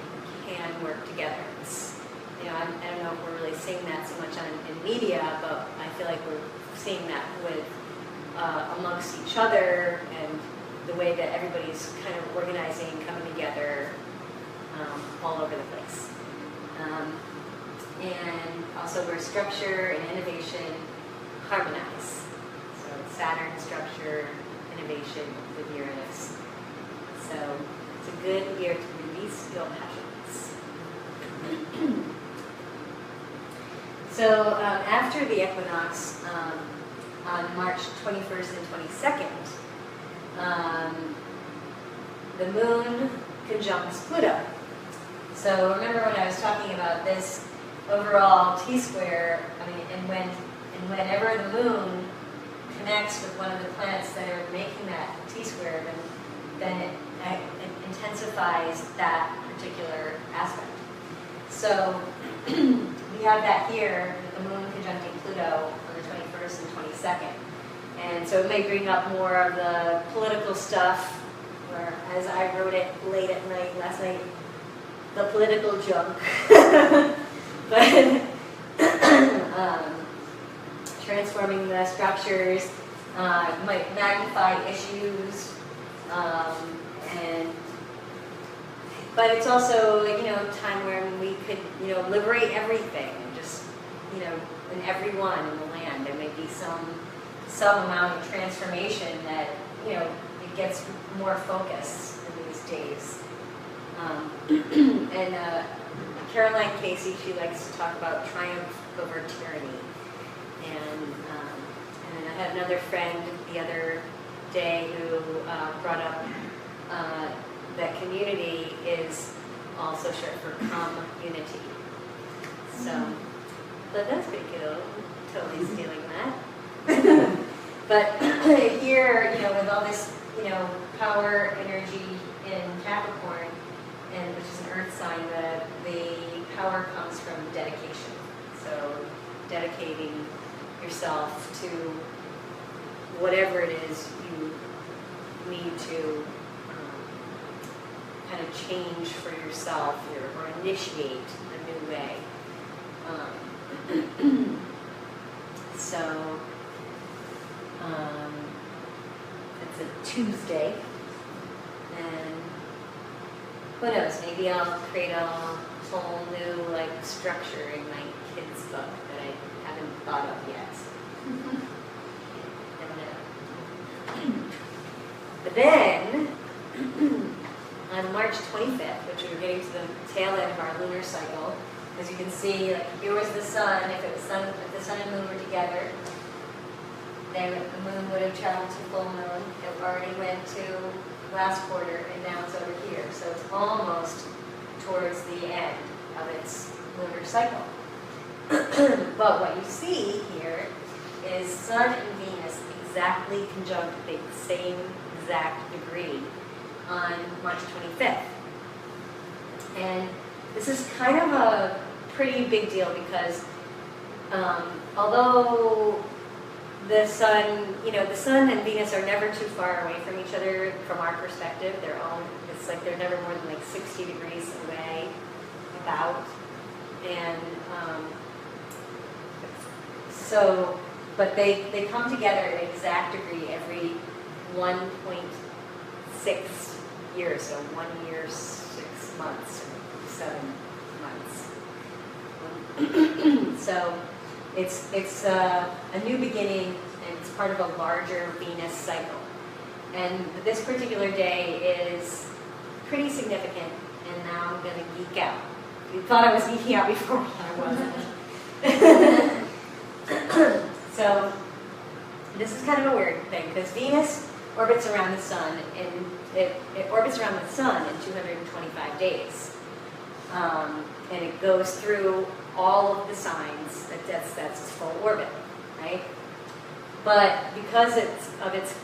can work together. It's, I don't know if we're really seeing that so much in media, but I feel like we're seeing that with amongst each other and the way that everybody's kind of organizing, coming together all over the place. And also where structure and innovation harmonize. So Saturn, structure, innovation with Uranus. So it's a good year to release your passions. So after the equinox, on March 21st and 22nd, the moon conjuncts Pluto. So remember when I was talking about this overall T-square, and whenever the moon connects with one of the planets that are making that T-square, then it intensifies that particular aspect. So we have that here, with the moon conjuncting Pluto on the 21st and 22nd. And so it may bring up more of the political stuff, where, as I wrote it late at night, last night, the political junk. But transforming the structures might magnify issues, but it's also time where we could liberate everything, and just and everyone in the land. There may be some amount of transformation that it gets more focus in these days. And Caroline Casey, she likes to talk about triumph over tyranny. And I had another friend the other day who brought up that community is also short for community. So, but that's pretty cool. Totally stealing that. But here, with all this, power energy in Capricorn, and which is an earth sign, the power comes from dedication. So dedicating yourself to whatever it is you need to kind of change for yourself or initiate a new way. So it's a Tuesday, and who knows, maybe I'll create a whole new structure in my kids' book that I haven't thought of yet. Never know. But then, on March 25th, which we're getting to the tail end of our lunar cycle, as you can see, here was the sun. If the sun and moon were together, then the moon would have traveled to full moon. It already went to last quarter, and now it's over here. So it's almost towards the end of its lunar cycle. But what you see here is Sun and Venus exactly conjunct at the same exact degree on March 25th. And this is kind of a pretty big deal because Although the sun, the sun and Venus are never too far away from each other from our perspective. It's like they're never more than like 60 degrees away, about. And but they come together at an exact degree every 1.6 years, so 1 year, 6 months, or 7 months. So it's a new beginning, and it's part of a larger Venus cycle. And this particular day is pretty significant, and now I'm going to geek out. You thought I was geeking out before, I wasn't. So this is kind of a weird thing, because Venus orbits around the sun, and it orbits around the sun in 225 days. And it goes through all of the signs. That's its full orbit, right? But because of its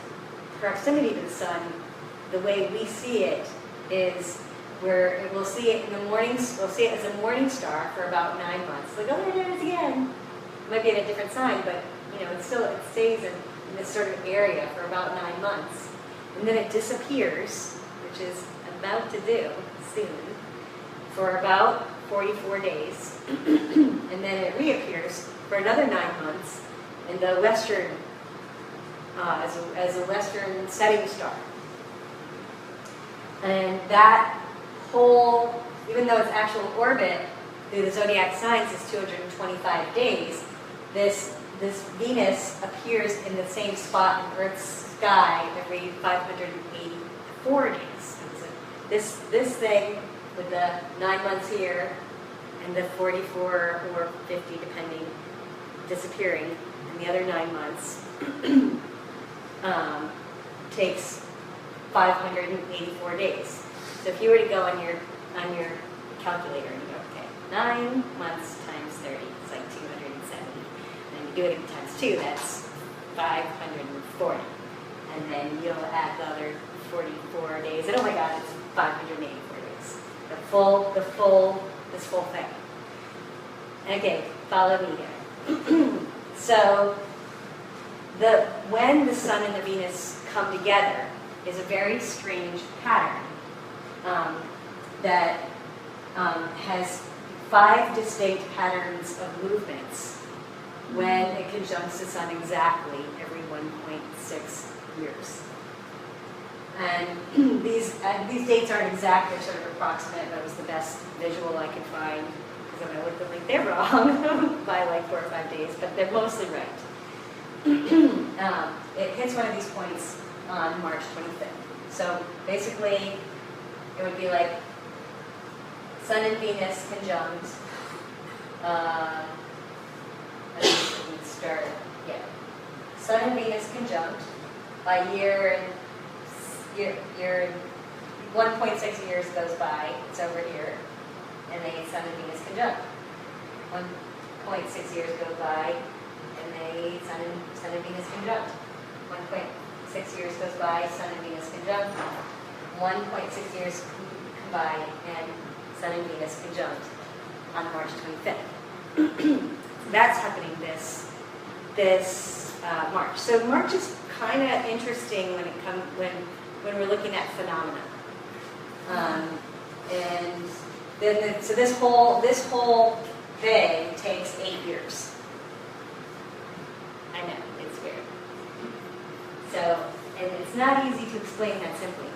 proximity to the sun, the way we see it is we'll see it in the mornings. We'll see it as a morning star for about 9 months. Like, oh, there it is again. It might be in a different sign, but it stays in this sort of area for about 9 months, and then it disappears, which is about to do soon, for about 44 days, and then it reappears for another 9 months in the western, as a western setting star. And that whole, even though its actual orbit through the zodiac signs is 225 days, this Venus appears in the same spot in Earth's sky every 584 days. So this thing with the 9 months here and the 44 or 50, depending, disappearing in the other 9 months, takes 584 days. So if you were to go on your calculator and you go, okay, 9 months times 30, it's like 270. And you do it times 2, that's 540. And then you'll add the other 44 days. And oh my God, it's 584 days. This full thing. And again, follow me here. So when the sun and the Venus come together is a very strange pattern that has 5 distinct patterns of movements when it conjuncts the sun exactly every 1.6 years. And these dates aren't exact, they're sort of approximate. That was the best visual I could find, because I looked at like they're wrong by like 4 or 5 days, but they're mostly right. It hits one of these points on March 25th. So basically, it would be like Sun and Venus conjunct. Let's start. Yeah, Sun and Venus conjunct by year 1.6 years goes by. It's over here, and then Sun and Venus conjunct. 1.6 years go by, and they Sun and Venus conjunct. 1.6 years goes by, Sun and Venus conjunct. 1.6 years come by, and Sun and Venus conjunct on March 25th. That's happening this March. So March is kind of interesting when we're looking at phenomena. And then so this whole thing takes 8 years. I know, it's weird. So, and it's not easy to explain that simply.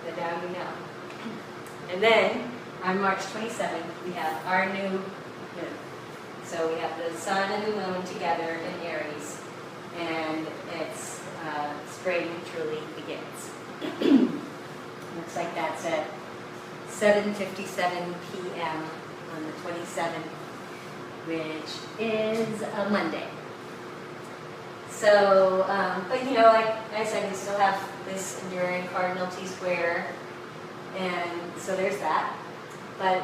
But now you know. And then, on March 27th, we have our new moon. So we have the sun and the moon together in Aries, and it's spring truly begins. Looks like that's at 7:57 p.m. on the 27th, which is a Monday. So, but like I said, we still have this enduring cardinal T-square, and so there's that. But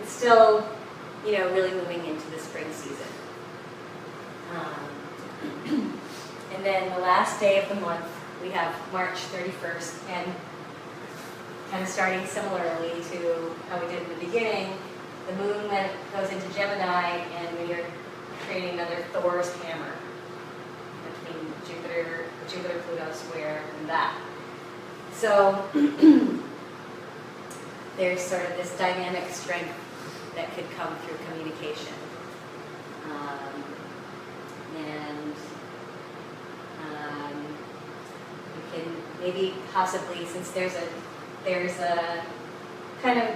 it's still, really moving into the spring season. And then the last day of the month, we have March 31st, and kind of starting similarly to how we did in the beginning, the moon goes into Gemini, and we are creating another Thor's hammer between Jupiter, Pluto square, and that. So there's sort of this dynamic strength that could come through communication. You can maybe possibly, since there's a kind of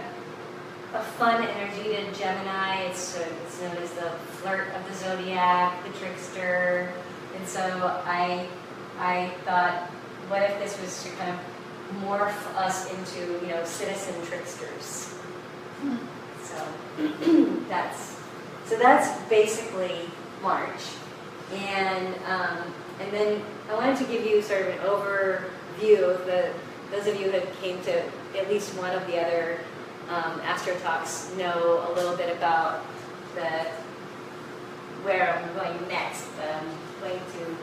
a fun energy to Gemini, it's known as the flirt of the zodiac, the trickster, and so I thought, what if this was to kind of morph us into, citizen tricksters? So that's basically March, and then I wanted to give you sort of an overview of those of you who came to at least one of the other Astro Talks know a little bit about where I'm going next. I'm going to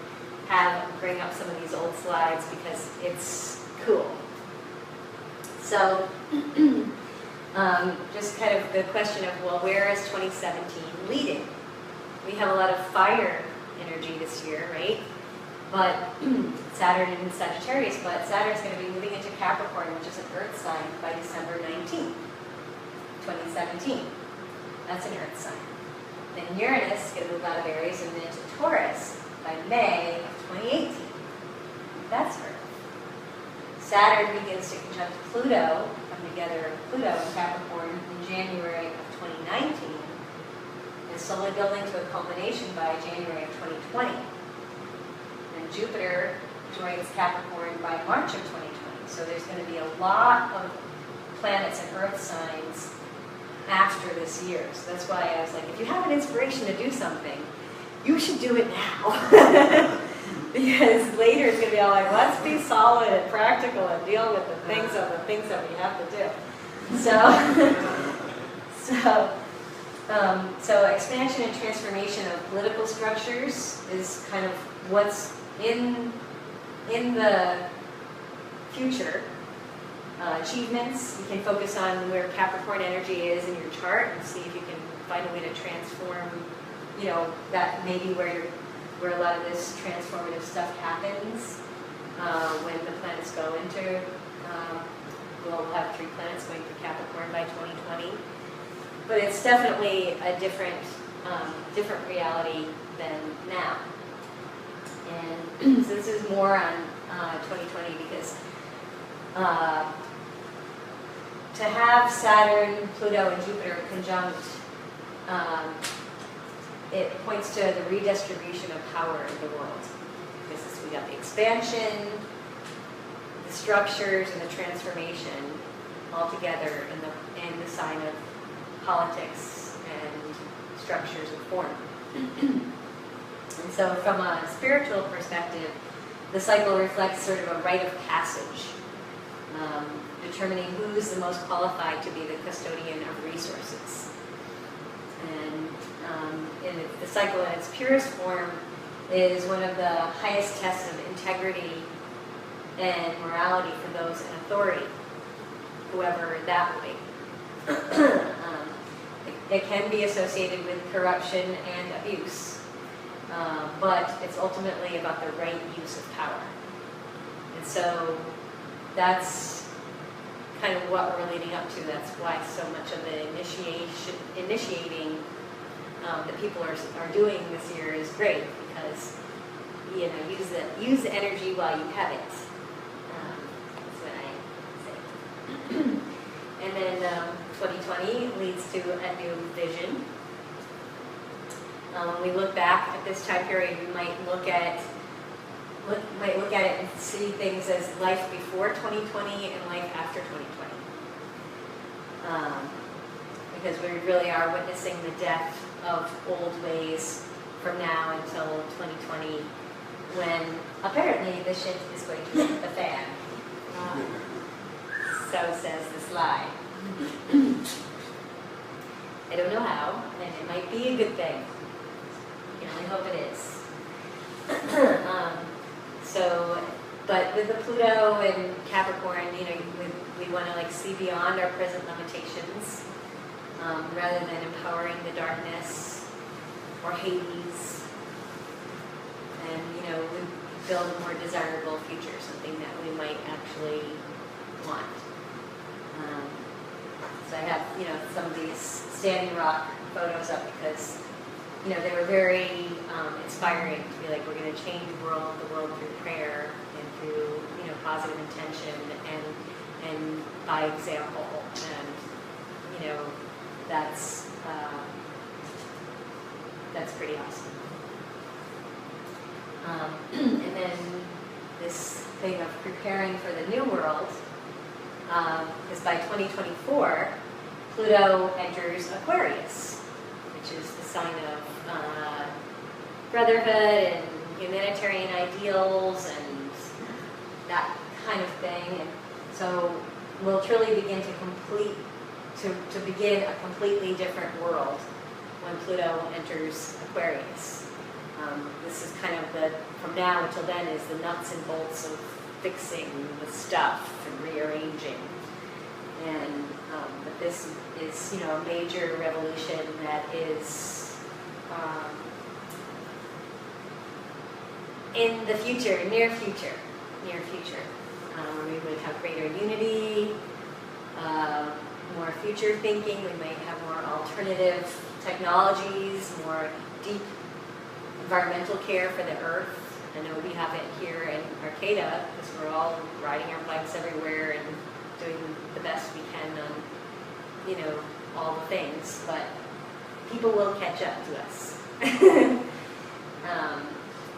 bring up some of these old slides because it's cool. So just kind of the question of, well, where is 2017 leading? We have a lot of fire energy this year, right? But Saturn in Sagittarius, but Saturn's going to be moving into Capricorn, which is an Earth sign, by December 19th, 2017. That's an Earth sign. Then Uranus is going to move out of Aries and then into Taurus by May of 2018. That's Earth. Saturn begins to conjunct Pluto, come together Pluto and Capricorn in January of 2019, and slowly building to a culmination by January of 2020. And Jupiter joins Capricorn by March of 2020. So there's going to be a lot of planets and Earth signs after this year. So that's why I was like, if you have an inspiration to do something, you should do it now. Because later it's going to be all like, let's be solid and practical and deal with the things that we have to do. So expansion and transformation of political structures is kind of what's in the future. Achievements, you can focus on where Capricorn energy is in your chart and see if you can find a way to transform, that maybe where a lot of this transformative stuff happens when the planets go into, we'll have 3 planets going through Capricorn by 2020. But it's definitely a different reality than now. And so this is more on 2020 because to have Saturn, Pluto, and Jupiter conjunct, it points to the redistribution of power in the world. Because we got the expansion, the structures, and the transformation all together in the sign of politics and structures and form. And so from a spiritual perspective, the cycle reflects sort of a rite of passage, determining who's the most qualified to be the custodian of resources. And in the cycle in its purest form is one of the highest tests of integrity and morality for those in authority, whoever that will be. It can be associated with corruption and abuse, but it's ultimately about the right use of power. And so that's kind of what we're leading up to. That's why so much of the initiating that people are doing this year is great, because use the energy while you have it. That's what I say. And then 2020 leads to a new vision. When we look back at this time period, we might look at it and see things as life before 2020 and life after 2020. Because we really are witnessing the death of old ways from now until 2020, when apparently the shit is going to hit the fan. So says the slide. I don't know how, and it might be a good thing. I can only hope it is. But with the Pluto and Capricorn, we want to see beyond our present limitations rather than empowering the darkness or Hades. And, we build a more desirable future, something that we might actually want. So I have, some of these Standing Rock photos up because, they were very inspiring to be like, we're going to change the world through prayer and through, positive intention and by example. And, that's pretty awesome. And then this thing of preparing for the new world, is by 2024, Pluto enters Aquarius, which is the sign of brotherhood and humanitarian ideals and that kind of thing. And so we'll truly begin to begin a completely different world when Pluto enters Aquarius. This is kind of from now until then is the nuts and bolts of fixing the stuff and rearranging. And but this is, a major revolution that is in the future, near future. We would have greater unity, more future thinking. We might have more alternative technologies, more deep environmental care for the earth. I know we have it here in Arcata because we're all riding our bikes everywhere and doing the best we can on, all the things, but people will catch up to us.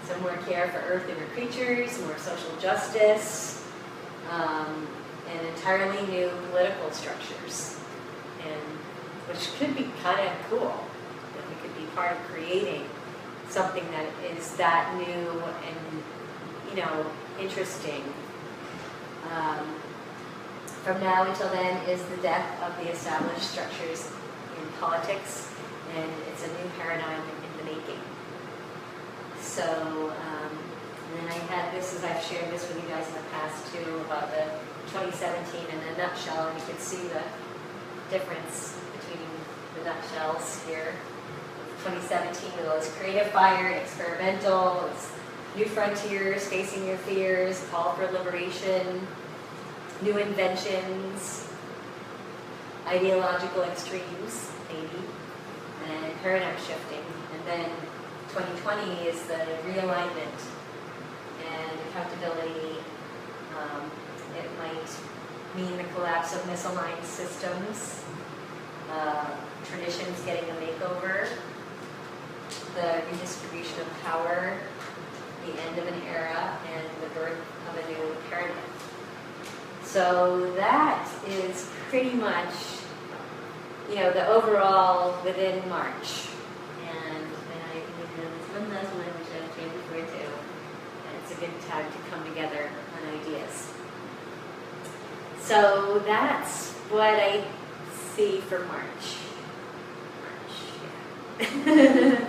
So more care for earth and her creatures, more social justice, and entirely new political structures, and which could be kind of cool, that we could be part of creating something that is that new and, interesting. From now until then is the death of the established structures in politics, and it's a new paradigm in the making. So, and then I had this, as I've shared this with you guys in the past too, about the 2017 in a nutshell, and you could see the difference between the nutshells here. 2017 was creative fire and experimental, it's new frontiers, facing your fears, call for liberation, new inventions, ideological extremes, maybe, and paradigm shifting. And then 2020 is the realignment and accountability. It might mean the collapse of misaligned systems, traditions getting a makeover, the redistribution of power, the end of an era, and the birth of a new paradigm. So that is pretty much, the overall within March. And then there's one last one which I've shared before too. And it's a good time to come together on ideas. So that's what I see for March. Yeah.